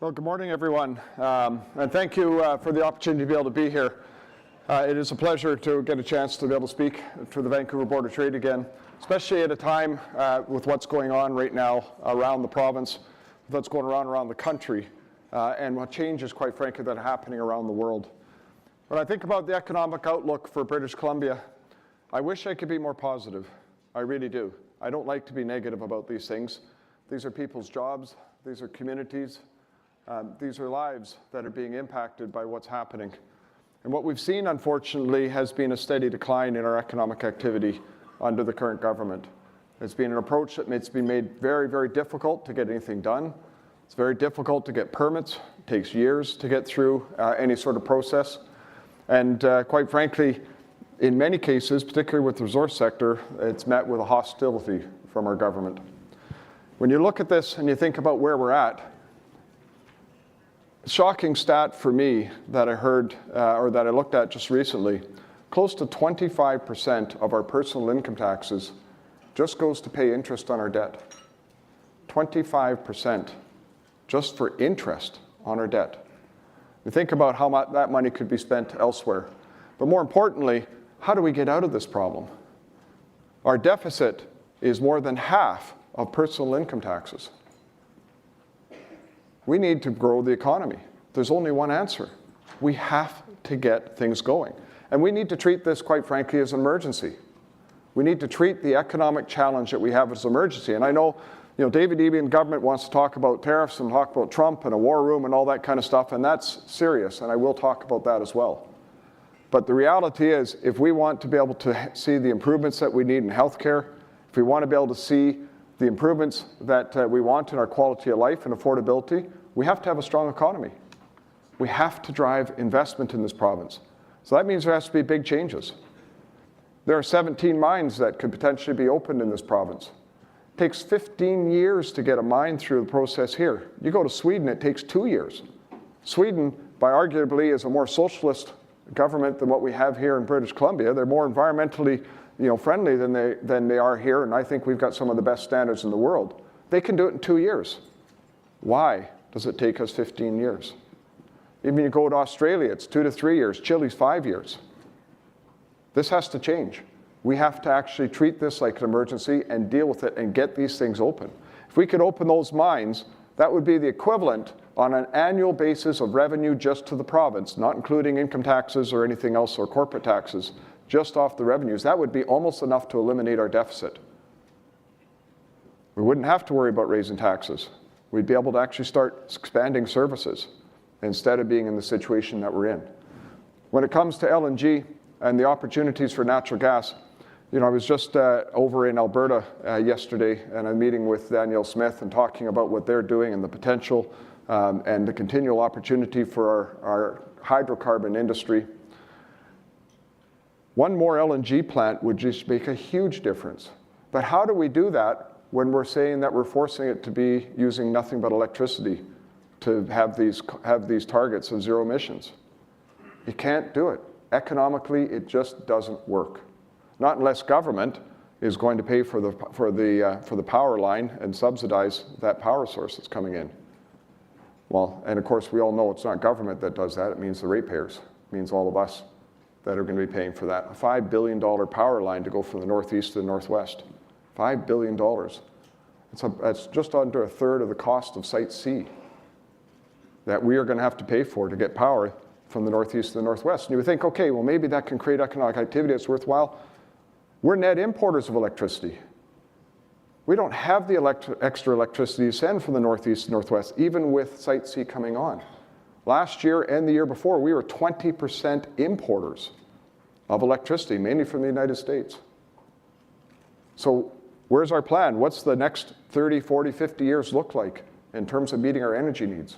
Well, good morning, everyone, and thank you for the opportunity to be able to be here. It is a pleasure to get a chance to be able to speak to the Vancouver Board of Trade again, especially at a time with what's going on right now around the province, with what's going on around the country, and what changes, quite frankly, that are happening around the world. When I think about the economic outlook for British Columbia, I wish I could be more positive. I really do. I don't like to be negative about these things. These are people's jobs. These are communities. These are lives that are being impacted by what's happening. And what we've seen, unfortunately, has been a steady decline in our economic activity under the current government. It's been an approach that's been made very, very difficult to get anything done. It's very difficult to get permits. It takes years to get through any sort of process. And quite frankly, in many cases, particularly with the resource sector, it's met with a hostility from our government. When you look at this and you think about where we're at, shocking stat for me that I heard or that I looked at just recently, close to 25% of our personal income taxes just goes to pay interest on our debt. 25% just for interest on our debt. We think about how much that money could be spent elsewhere. But more importantly, how do we get out of this problem? Our deficit is more than half of personal income taxes. We need to grow the economy. There's only one answer. We have to get things going. And we need to treat this, quite frankly, as an emergency. We need to treat the economic challenge that we have as an emergency. And I know, David Eby and government wants to talk about tariffs and talk about Trump and a war room and all that kind of stuff, and that's serious, and I will talk about that as well. But the reality is, if we want to be able to see the improvements that we need in healthcare, if we want to be able to see the improvements that we want in our quality of life and affordability, we have to have a strong economy. We have to drive investment in this province. So that means there has to be big changes. There are 17 mines that could potentially be opened in this province. It takes 15 years to get a mine through the process here. You go to Sweden, it takes 2 years. Sweden, by arguably, is a more socialist government than what we have here in British Columbia. They're more environmentally friendly than they are here, and I think we've got some of the best standards in the world. They can do it in 2 years. Why does it take us 15 years? Even you go to Australia, it's 2 to 3 years. Chile's 5 years. This has to change. We have to actually treat this like an emergency and deal with it and get these things open. If we could open those mines, that would be the equivalent on an annual basis of revenue just to the province, not including income taxes or anything else or corporate taxes, just off the revenues. That would be almost enough to eliminate our deficit. We wouldn't have to worry about raising taxes. We'd be able to actually start expanding services instead of being in the situation that we're in. When it comes to LNG and the opportunities for natural gas, I was just over in Alberta yesterday, and I'm meeting with Danielle Smith and talking about what they're doing and the potential and the continual opportunity for our hydrocarbon industry. One more LNG plant would just make a huge difference. But how do we do that when we're saying that we're forcing it to be using nothing but electricity to have these targets of zero emissions? You can't do it. Economically, it just doesn't work. Not unless government is going to pay for the power line and subsidize that power source that's coming in. Well, and of course, we all know it's not government that does that. It means the ratepayers. It means all of us that are going to be paying for that. A $5 billion power line to go from the northeast to the northwest. $5 billion. That's just under a third of the cost of Site C that we are going to have to pay for to get power from the northeast to the northwest. And you would think, okay, well, maybe that can create economic activity that's worthwhile. We're net importers of electricity. We don't have the extra electricity to send from the northeast to northwest, even with Site C coming on. Last year and the year before, we were 20% importers of electricity, mainly from the United States. So where's our plan? What's the next 30, 40, 50 years look like in terms of meeting our energy needs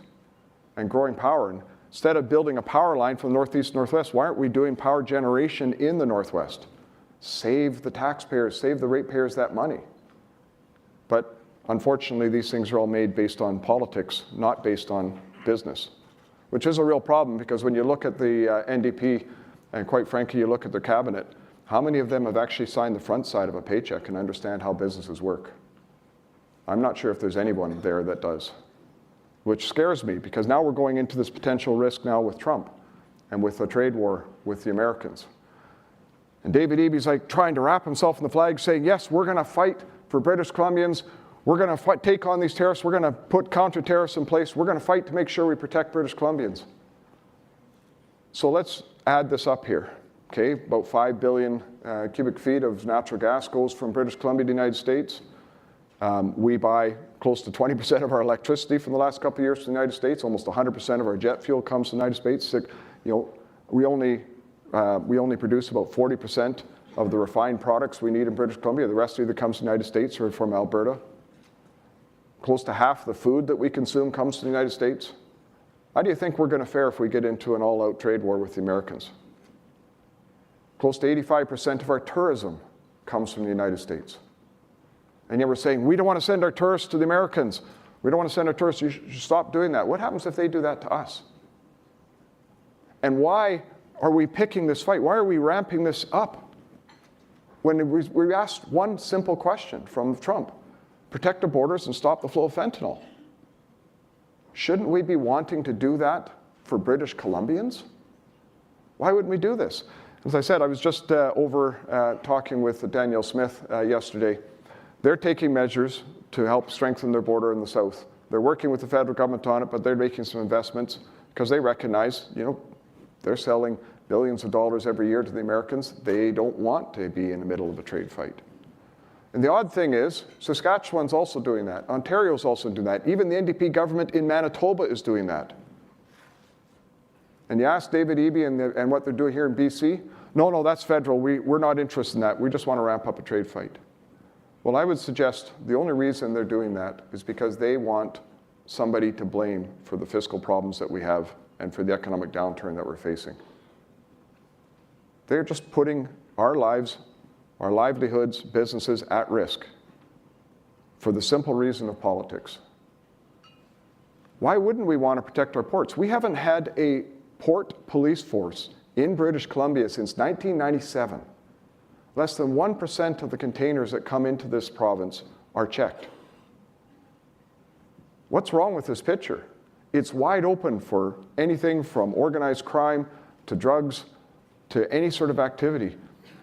and growing power? And instead of building a power line from the northeast to northwest, why aren't we doing power generation in the northwest? Save the taxpayers, save the ratepayers that money. But unfortunately, these things are all made based on politics, not based on business, which is a real problem, because when you look at the NDP, and quite frankly, you look at their cabinet, how many of them have actually signed the front side of a paycheck and understand how businesses work? I'm not sure if there's anyone there that does. which scares me because now we're going into this potential risk now with Trump and with a trade war with the Americans. And David Eby's like trying to wrap himself in the flag saying, yes, we're going to fight for British Columbians. We're going to take on these tariffs. We're going to put counter-tariffs in place. We're going to fight to make sure we protect British Columbians. So let's add this up here. Okay, about 5 billion cubic feet of natural gas goes from British Columbia to the United States. We buy close to 20% of our electricity from the last couple of years to the United States. Almost 100% of our jet fuel comes to the United States. We only produce about 40% of the refined products we need in British Columbia. The rest either comes to the United States or from Alberta. Close to half the food that we consume comes to the United States. How do you think we're going to fare if we get into an all-out trade war with the Americans? Close to 85% of our tourism comes from the United States. And yet we're saying, we don't want to send our tourists to the Americans. We don't want to send our tourists. You should stop doing that. What happens if they do that to us? And why are we picking this fight? Why are we ramping this up? When we asked one simple question from Trump, protect our borders and stop the flow of fentanyl. Shouldn't we be wanting to do that for British Columbians? Why wouldn't we do this? As I said, I was just over talking with Danielle Smith yesterday. They're taking measures to help strengthen their border in the south. They're working with the federal government on it, but they're making some investments because they recognize, they're selling billions of dollars every year to the Americans. They don't want to be in the middle of a trade fight. And the odd thing is, Saskatchewan's also doing that. Ontario's also doing that. Even the NDP government in Manitoba is doing that. And you ask David Eby and what they're doing here in BC, no, that's federal. We're not interested in that. We just want to ramp up a trade fight. Well, I would suggest the only reason they're doing that is because they want somebody to blame for the fiscal problems that we have and for the economic downturn that we're facing. They're just putting our lives, our livelihoods, businesses at risk for the simple reason of politics. Why wouldn't we want to protect our ports? We haven't had a port police force in British Columbia since 1997. Less than 1% of the containers that come into this province are checked. What's wrong with this picture? It's wide open for anything from organized crime to drugs to any sort of activity.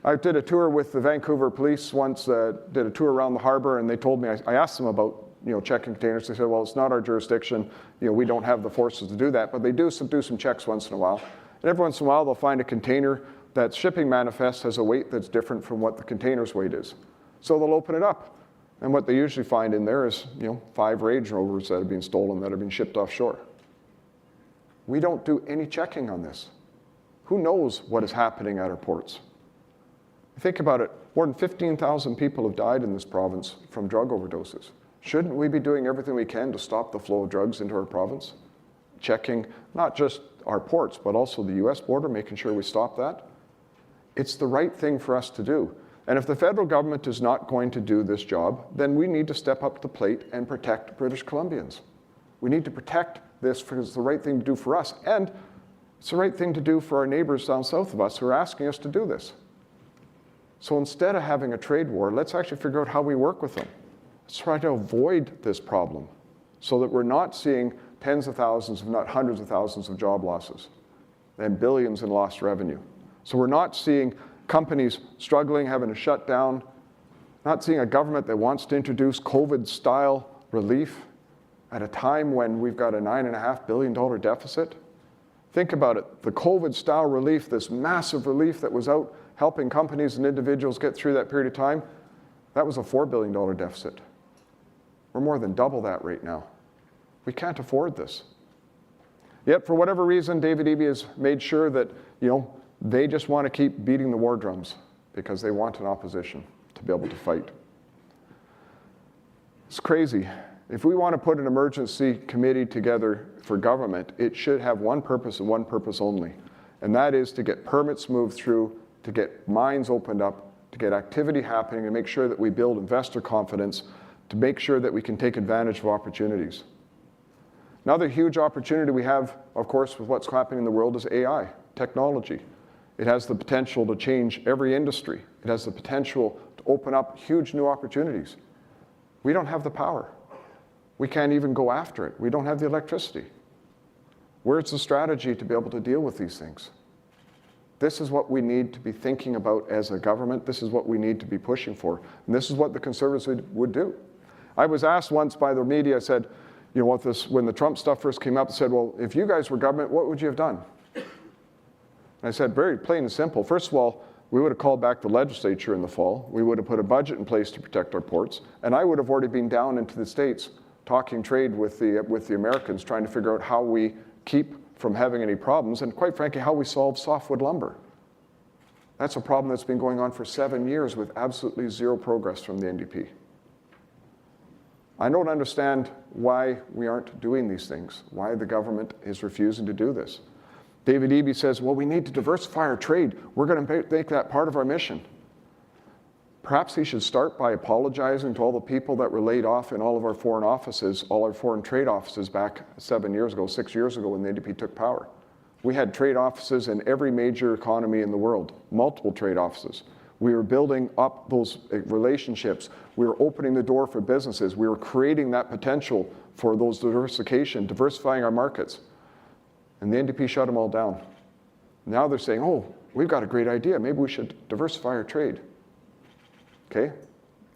I did a tour with the Vancouver police once, did a tour around the harbor, and they told me, I asked them about checking containers. They said, well, it's not our jurisdiction. We don't have the forces to do that, but they do some checks once in a while. And every once in a while, they'll find a container that shipping manifest has a weight that's different from what the container's weight is. So they'll open it up. And what they usually find in there is, 5 Range Rovers that have been stolen that have been shipped offshore. We don't do any checking on this. Who knows what is happening at our ports? Think about it. More than 15,000 people have died in this province from drug overdoses. Shouldn't we be doing everything we can to stop the flow of drugs into our province? Checking not just our ports, but also the US border, making sure we stop that. It's the right thing for us to do. And if the federal government is not going to do this job, then we need to step up to the plate and protect British Columbians. We need to protect this because it's the right thing to do for us. And it's the right thing to do for our neighbors down south of us who are asking us to do this. So instead of having a trade war, let's actually figure out how we work with them. Let's try to avoid this problem so that we're not seeing tens of thousands, if not hundreds of thousands of job losses and billions in lost revenue. So we're not seeing companies struggling, having to shut down, not seeing a government that wants to introduce COVID-style relief at a time when we've got a $9.5 billion deficit. Think about it, the COVID-style relief, this massive relief that was out helping companies and individuals get through that period of time, that was a $4 billion deficit. We're more than double that right now. We can't afford this. Yet, for whatever reason, David Eby has made sure that, they just want to keep beating the war drums because they want an opposition to be able to fight. It's crazy. If we want to put an emergency committee together for government, it should have one purpose and one purpose only, and that is to get permits moved through, to get mines opened up, to get activity happening, and make sure that we build investor confidence, to make sure that we can take advantage of opportunities. Another huge opportunity we have, of course, with what's happening in the world is AI, technology. It has the potential to change every industry. It has the potential to open up huge new opportunities. We don't have the power. We can't even go after it. We don't have the electricity. Where's the strategy to be able to deal with these things? This is what we need to be thinking about as a government. This is what we need to be pushing for. And this is what the Conservatives would do. I was asked once by the media, I said, you know, when the Trump stuff first came up, I said, well, if you guys were government, what would you have done? And I said, very plain and simple. First of all, we would have called back the legislature in the fall. We would have put a budget in place to protect our ports. And I would have already been down into the States talking trade with the Americans, trying to figure out how we keep from having any problems, and quite frankly, how we solve softwood lumber. That's a problem that's been going on for 7 years with absolutely zero progress from the NDP. I don't understand why we aren't doing these things, why the government is refusing to do this. David Eby says, well, we need to diversify our trade. We're going to make that part of our mission. Perhaps he should start by apologizing to all the people that were laid off in all of our foreign offices, all our foreign trade offices back 7 years ago, 6 years ago when the NDP took power. We had trade offices in every major economy in the world, multiple trade offices. We were building up those relationships. We were opening the door for businesses. We were creating that potential for those diversification, diversifying our markets. And the NDP shut them all down. Now they're saying, oh, we've got a great idea. Maybe we should diversify our trade. Okay,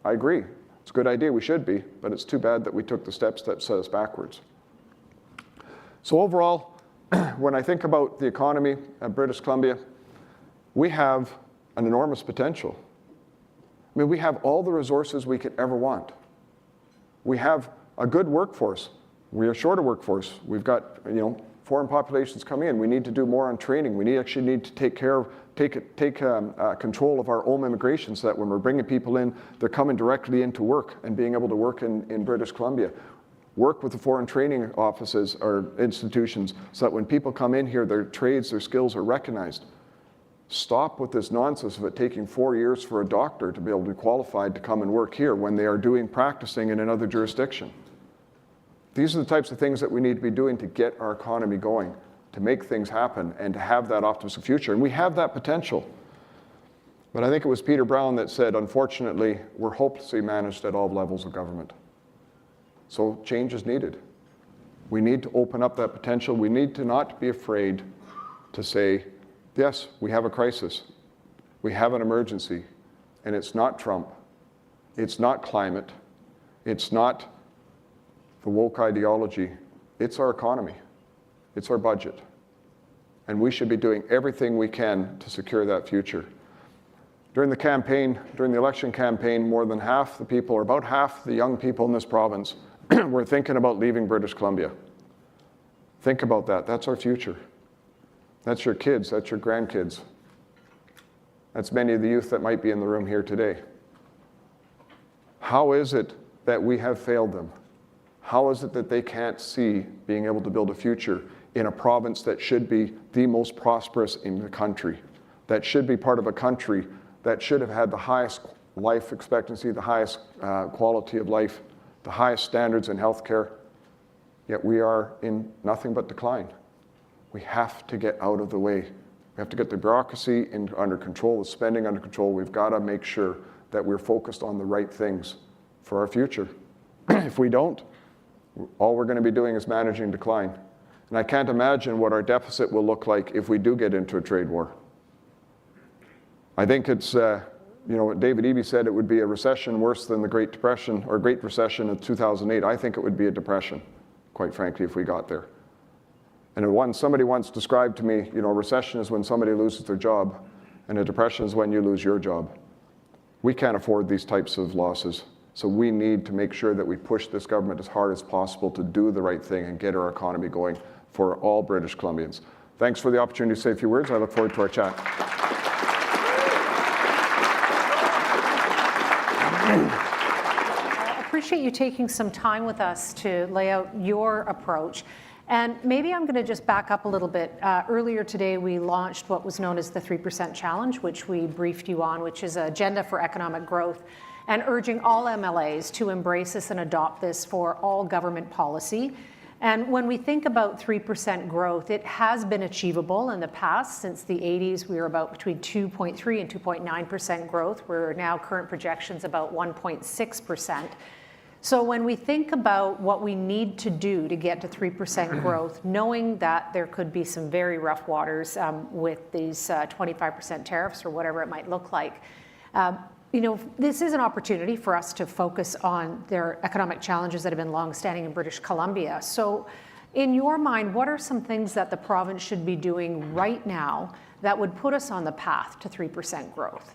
I agree. It's a good idea, we should be, but it's too bad that we took the steps that set us backwards. So overall, when I think about the economy of British Columbia, we have an enormous potential. I mean, we have all the resources we could ever want. We have a good workforce. We are short of workforce. We've got, you know, foreign populations coming in. We need to do more on training. We actually need to take control of our own immigration so that when we're bringing people in, they're coming directly into work and being able to work in British Columbia. Work with the foreign training offices or institutions so that when people come in here, their trades, their skills are recognized. Stop with this nonsense of it taking 4 years for a doctor to be able to be qualified to come and work here when they are practicing in another jurisdiction. These are the types of things that we need to be doing to get our economy going, to make things happen, and to have that optimistic future. And we have that potential. But I think it was Peter Brown that said, unfortunately, we're hopelessly managed at all levels of government. So change is needed. We need to open up that potential. We need to not be afraid to say, yes, we have a crisis. We have an emergency. And it's not Trump. It's not climate. It's not the woke ideology. It's our economy. It's our budget. And we should be doing everything we can to secure that future. During the election campaign, more than half the people, or about half the young people in this province, were thinking about leaving British Columbia. Think about that. That's our future. That's your kids. That's your grandkids. That's many of the youth that might be in the room here today. How is it that we have failed them? How is it that they can't see being able to build a future in a province that should be the most prosperous in the country, that should be part of a country that should have had the highest life expectancy, the highest quality of life, the highest standards in healthcare, yet we are in nothing but decline. We have to get out of the way. We have to get the bureaucracy under control, the spending under control. We've got to make sure that we're focused on the right things for our future. If we don't, all we're going to be doing is managing decline. And I can't imagine what our deficit will look like if we do get into a trade war. I think it's, David Eby said it would be a recession worse than the Great Depression or Great Recession of 2008. I think it would be a depression, quite frankly, if we got there. And somebody once described to me, a recession is when somebody loses their job, and a depression is when you lose your job. We can't afford these types of losses. So we need to make sure that we push this government as hard as possible to do the right thing and get our economy going for all British Columbians. Thanks for the opportunity to say a few words. I look forward to our chat. I appreciate you taking some time with us to lay out your approach. And maybe I'm going to just back up a little bit. Earlier today, we launched what was known as the 3% Challenge, which we briefed you on, which is an agenda for economic growth, and urging all MLAs to embrace this and adopt this for all government policy. And when we think about 3% growth, it has been achievable in the past. Since the 80s, we were about between 2.3 and 2.9% growth. We're now current projections about 1.6%. So when we think about what we need to do to get to 3% growth, knowing that there could be some very rough waters with these 25% tariffs or whatever it might look like, this is an opportunity for us to focus on their economic challenges that have been longstanding in British Columbia. So in your mind, what are some things that the province should be doing right now that would put us on the path to 3% growth?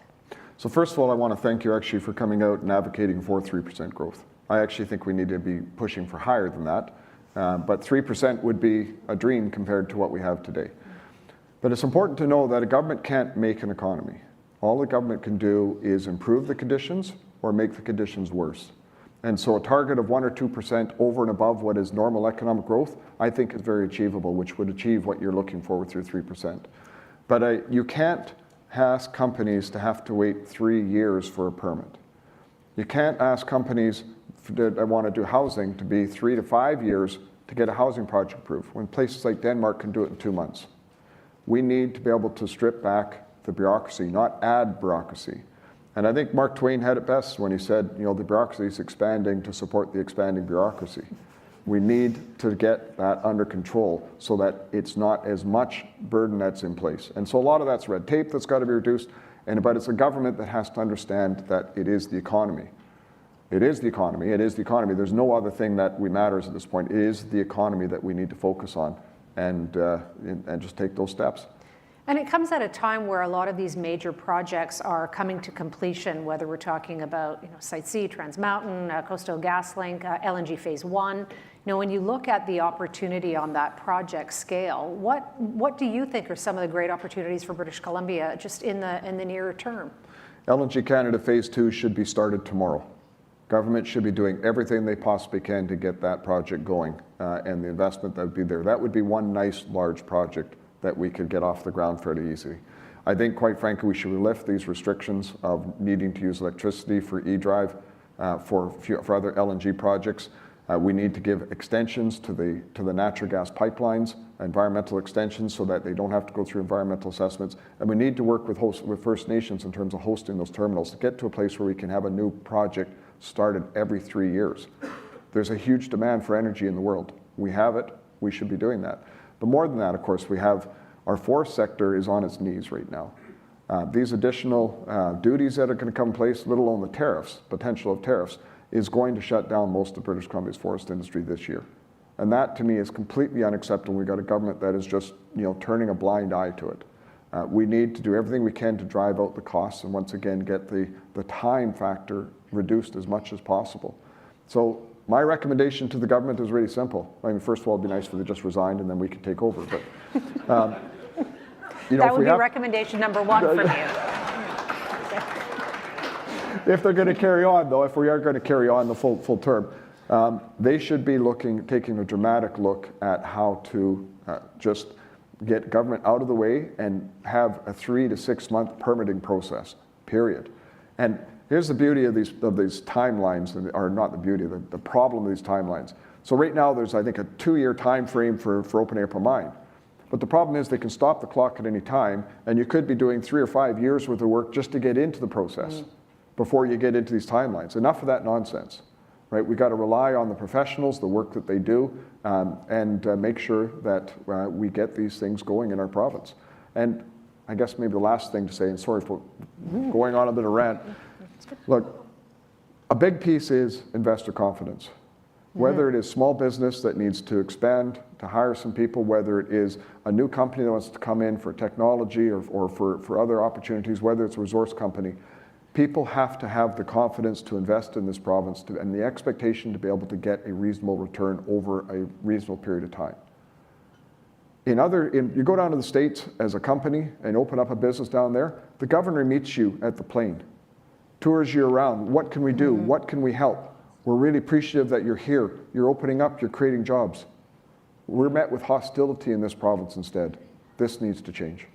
So first of all, I want to thank you actually for coming out and advocating for 3% growth. I actually think we need to be pushing for higher than that, but 3% would be a dream compared to what we have today. But it's important to know that a government can't make an economy. All the government can do is improve the conditions or make the conditions worse. And so a target of 1 or 2% over and above what is normal economic growth, I think is very achievable, which would achieve what you're looking for through 3%. But you can't ask companies to have to wait 3 years for a permit. You can't ask companies that want to do housing to be 3 to 5 years to get a housing project approved, when places like Denmark can do it in 2 months. We need to be able to strip back the bureaucracy, not add bureaucracy. And I think Mark Twain had it best when he said, the bureaucracy is expanding to support the expanding bureaucracy. We need to get that under control so that it's not as much burden that's in place. And so a lot of that's red tape that's got to be reduced, but it's a government that has to understand that it is the economy. It is the economy. It is the economy. There's no other thing that matters at this point. It is the economy that we need to focus on and just take those steps. And it comes at a time where a lot of these major projects are coming to completion, whether we're talking about Site C, Trans Mountain, Coastal GasLink, LNG Phase 1. When you look at the opportunity on that project scale, what do you think are some of the great opportunities for British Columbia just in the nearer term? LNG Canada Phase 2 should be started tomorrow. Government should be doing everything they possibly can to get that project going and the investment that would be there. That would be one nice large project that we could get off the ground fairly easily. I think, quite frankly, we should lift these restrictions of needing to use electricity for e-drive for other LNG projects. We need to give extensions to the natural gas pipelines, environmental extensions, so that they don't have to go through environmental assessments. And we need to work with First Nations in terms of hosting those terminals to get to a place where we can have a new project started every 3 years. There's a huge demand for energy in the world. We have it. We should be doing that. But more than that, of course, we have our forest sector is on its knees right now. These additional duties that are going to come in place, let alone the tariffs, potential of tariffs, is going to shut down most of British Columbia's forest industry this year. And that, to me, is completely unacceptable. We've got a government that is just turning a blind eye to it. We need to do everything we can to drive out the costs and once again get the time factor reduced as much as possible. So my recommendation to the government is really simple. I mean, first of all, it'd be nice if they just resigned and then we could take over. But that would be recommendation number 1 from you. If they're going to carry on, though, if we are going to carry on the full term, they should be taking a dramatic look at how to just get government out of the way and have a 3 to 6 month permitting process, period. And here's the beauty of these timelines, or not the beauty, the problem of these timelines. So right now there's, I think, a 2-year time frame for open April mine. But the problem is they can stop the clock at any time, and you could be doing 3 or 5 years worth of work just to get into the process before you get into these timelines. Enough of that nonsense, right? We got to rely on the professionals, the work that they do, and make sure that we get these things going in our province. And I guess maybe the last thing to say, and sorry for going on a bit of rant, look, a big piece is investor confidence. Whether it is small business that needs to expand, to hire some people, whether it is a new company that wants to come in for technology or for other opportunities, whether it's a resource company, people have to have the confidence to invest in this province and the expectation to be able to get a reasonable return over a reasonable period of time. You go down to the States as a company and open up a business down there, the governor meets you at the plane, tours you around. What can we do? What can we help? We're really appreciative that you're here. You're opening up, you're creating jobs. We're met with hostility in this province instead. This needs to change.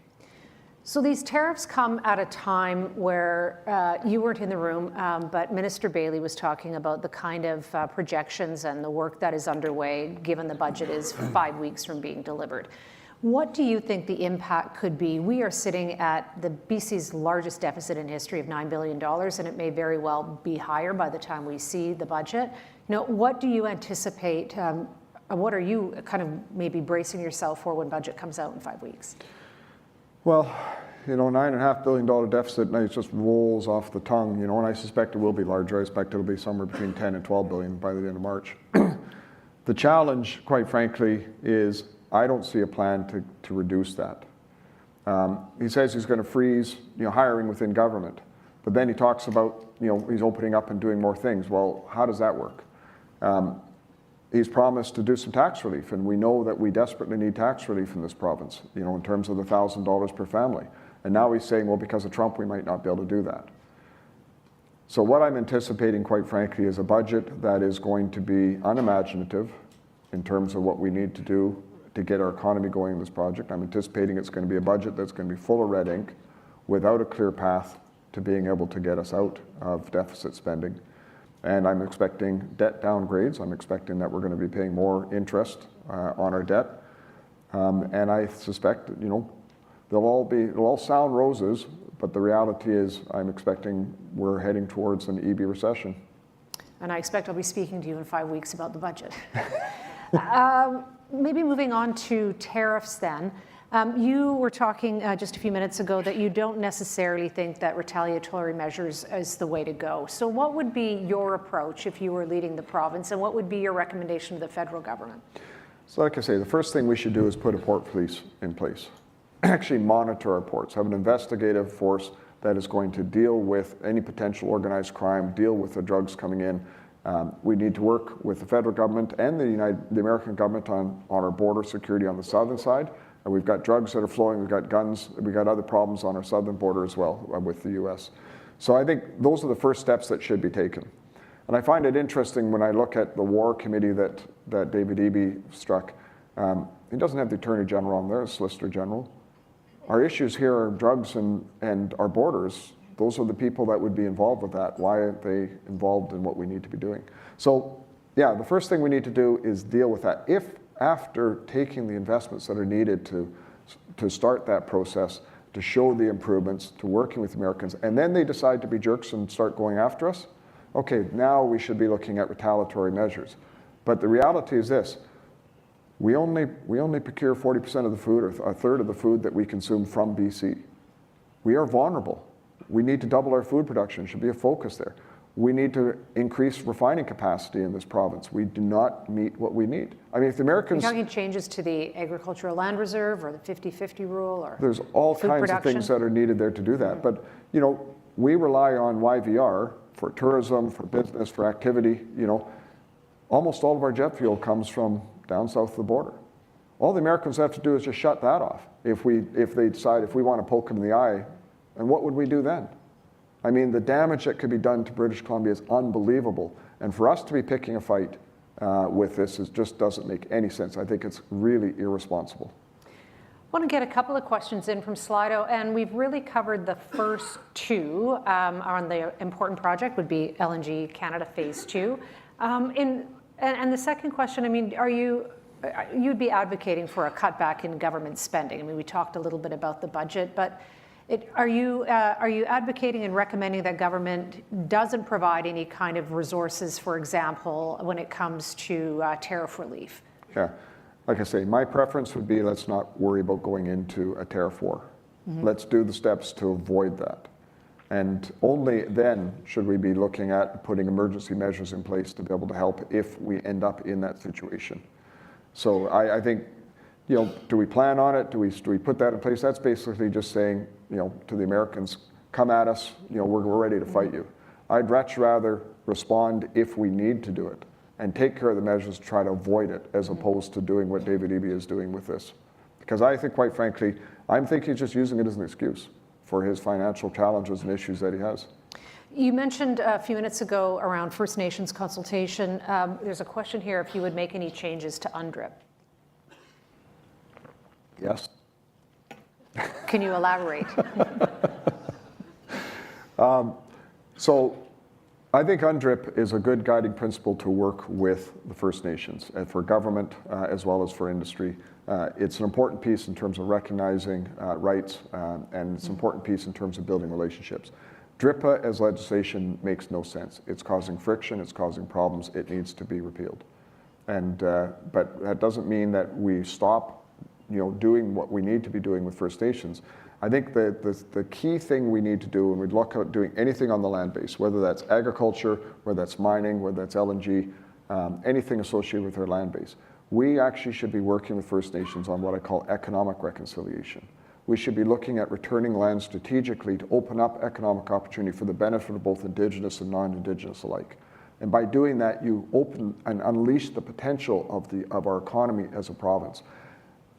So these tariffs come at a time where you weren't in the room, but Minister Bailey was talking about the kind of projections and the work that is underway, given the budget is 5 weeks from being delivered. What do you think the impact could be? We are sitting at the BC's largest deficit in history of $9 billion, and it may very well be higher by the time we see the budget. What do you anticipate, what are you kind of maybe bracing yourself for when budget comes out in 5 weeks? Well, $9.5 billion deficit, and it just rolls off the tongue, and I suspect it will be larger. I expect it'll be somewhere between 10 and 12 billion by the end of March. The challenge, quite frankly, is I don't see a plan to reduce that. He says he's going to freeze, hiring within government, but then he talks about, he's opening up and doing more things. Well, how does that work? He's promised to do some tax relief, and we know that we desperately need tax relief in this province, in terms of the $1,000 per family. And now he's saying, well, because of Trump, we might not be able to do that. So what I'm anticipating, quite frankly, is a budget that is going to be unimaginative in terms of what we need to do to get our economy going in this project. I'm anticipating it's going to be a budget that's going to be full of red ink without a clear path to being able to get us out of deficit spending. And I'm expecting debt downgrades. I'm expecting that we're going to be paying more interest on our debt. And I suspect, it'll all sound roses, but the reality is I'm expecting we're heading towards an EB recession. And I expect I'll be speaking to you in 5 weeks about the budget. Maybe moving on to tariffs then. You were talking just a few minutes ago that you don't necessarily think that retaliatory measures is the way to go. So what would be your approach if you were leading the province, and what would be your recommendation to the federal government? So like I say, the first thing we should do is put a port police in place. Actually monitor our ports, have an investigative force that is going to deal with any potential organized crime, deal with the drugs coming in. We need to work with the federal government and the American government on our border security on the southern side. And we've got drugs that are flowing, we've got guns, we've got other problems on our southern border as well with the US. So I think those are the first steps that should be taken. And I find it interesting when I look at the war committee that David Eby struck. He doesn't have the Attorney General on there, the Solicitor General. Our issues here are drugs and our borders. Those are the people that would be involved with that. Why aren't they involved in what we need to be doing? So yeah, the first thing we need to do is deal with that. If after taking the investments that are needed to start that process, to show the improvements, to working with Americans, and then they decide to be jerks and start going after us, okay, now we should be looking at retaliatory measures. But the reality is this, we only procure 40% of the food, or a third of the food that we consume from BC. We are vulnerable. We need to double our food production, should be a focus there. We need to increase refining capacity in this province. We do not meet what we need. I mean, if the Americans... Are you talking changes to the agricultural land reserve or the 50-50 rule or there's all kinds production? of things that are needed there to do that. But, we rely on YVR for tourism, for business, for activity. Almost all of our jet fuel comes from down south of the border. All the Americans have to do is just shut that off if they decide if we want to poke them in the eye. And what would we do then? I mean, the damage that could be done to British Columbia is unbelievable. And for us to be picking a fight with this just doesn't make any sense. I think it's really irresponsible. I want to get a couple of questions in from Slido, and we've really covered the first two on the important project would be LNG Canada Phase 2. And the second question, I mean, you'd be advocating for a cutback in government spending. I mean, we talked a little bit about the budget, but are you advocating and recommending that government doesn't provide any kind of resources, for example, when it comes to tariff relief? Yeah, like I say, my preference would be let's not worry about going into a tariff war. Mm-hmm. Let's do the steps to avoid that. And only then should we be looking at putting emergency measures in place to be able to help if we end up in that situation. So I think, do we plan on it? Do we put that in place? That's basically just saying, to the Americans, come at us, we're ready to fight you. I'd much rather respond if we need to do it and take care of the measures to try to avoid it as opposed to doing what David Eby is doing with this. Because I think, quite frankly, I think he's just using it as an excuse for his financial challenges and issues that he has. You mentioned a few minutes ago around First Nations consultation. There's a question here if you would make any changes to UNDRIP. Yes. Can you elaborate? So I think UNDRIP is a good guiding principle to work with the First Nations, and for government as well as for industry. It's an important piece in terms of recognizing rights, and it's an important piece in terms of building relationships. DRIPA as legislation makes no sense. It's causing friction, it's causing problems, it needs to be repealed. And, but that doesn't mean that we stop doing what we need to be doing with First Nations. I think the key thing we need to do when we look at doing anything on the land base, whether that's agriculture, whether that's mining, whether that's LNG, anything associated with our land base, we actually should be working with First Nations on what I call economic reconciliation. We should be looking at returning land strategically to open up economic opportunity for the benefit of both Indigenous and non-Indigenous alike. And by doing that, you open and unleash the potential of our economy as a province.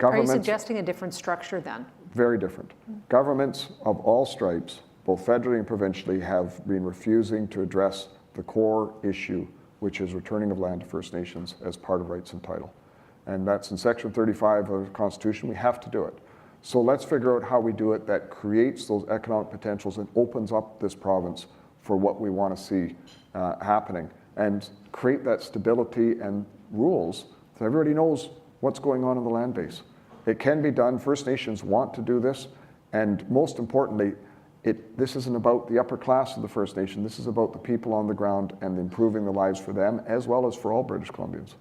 Are you suggesting a different structure then? Very different. Governments of all stripes, both federally and provincially, have been refusing to address the core issue, which is returning of land to First Nations as part of rights and title. And that's in Section 35 of the Constitution. We have to do it. So let's figure out how we do it that creates those economic potentials and opens up this province for what we want to see happening, and create that stability and rules so everybody knows what's going on in the land base. It can be done. First Nations want to do this, and most importantly, this isn't about the upper class of the First Nation. This is about the people on the ground and improving the lives for them as well as for all British Columbians.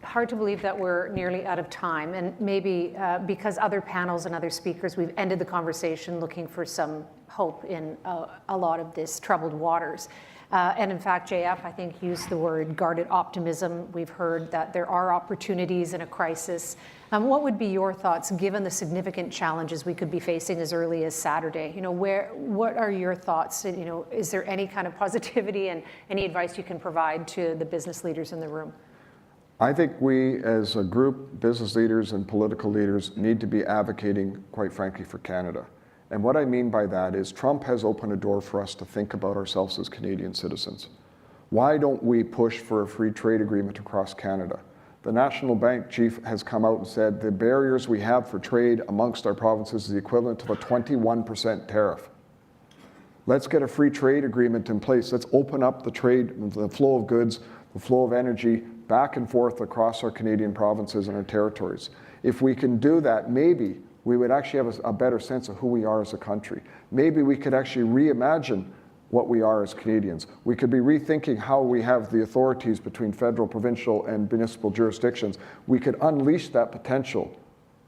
Hard to believe that we're nearly out of time, and maybe because other panels and other speakers, we've ended the conversation looking for some hope in a lot of this troubled waters. And in fact, JF, I think, used the word guarded optimism. We've heard that there are opportunities in a crisis. What would be your thoughts, given the significant challenges we could be facing as early as Saturday? What are your thoughts? Is there any kind of positivity and any advice you can provide to the business leaders in the room? I think we, as a group, business leaders and political leaders, need to be advocating, quite frankly, for Canada. And what I mean by that is Trump has opened a door for us to think about ourselves as Canadian citizens. Why don't we push for a free trade agreement across Canada? The National Bank chief has come out and said the barriers we have for trade amongst our provinces is the equivalent to a 21% tariff. Let's get a free trade agreement in place. Let's open up the trade, the flow of goods, the flow of energy back and forth across our Canadian provinces and our territories. If we can do that, maybe we would actually have a better sense of who we are as a country. Maybe we could actually reimagine what we are as Canadians. We could be rethinking how we have the authorities between federal, provincial, and municipal jurisdictions. We could unleash that potential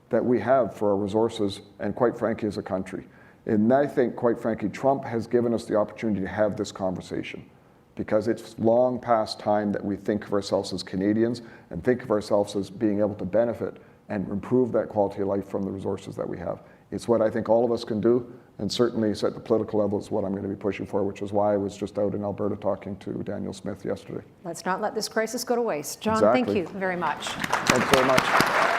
that we have for our resources and, quite frankly, as a country. And I think, quite frankly, Trump has given us the opportunity to have this conversation, because it's long past time that we think of ourselves as Canadians and think of ourselves as being able to benefit and improve that quality of life from the resources that we have. It's what I think all of us can do, and certainly at the political level is what I'm going to be pushing for, which is why I was just out in Alberta talking to Daniel Smith yesterday. Let's not let this crisis go to waste. John, Exactly. Thank you very much. Thanks very much.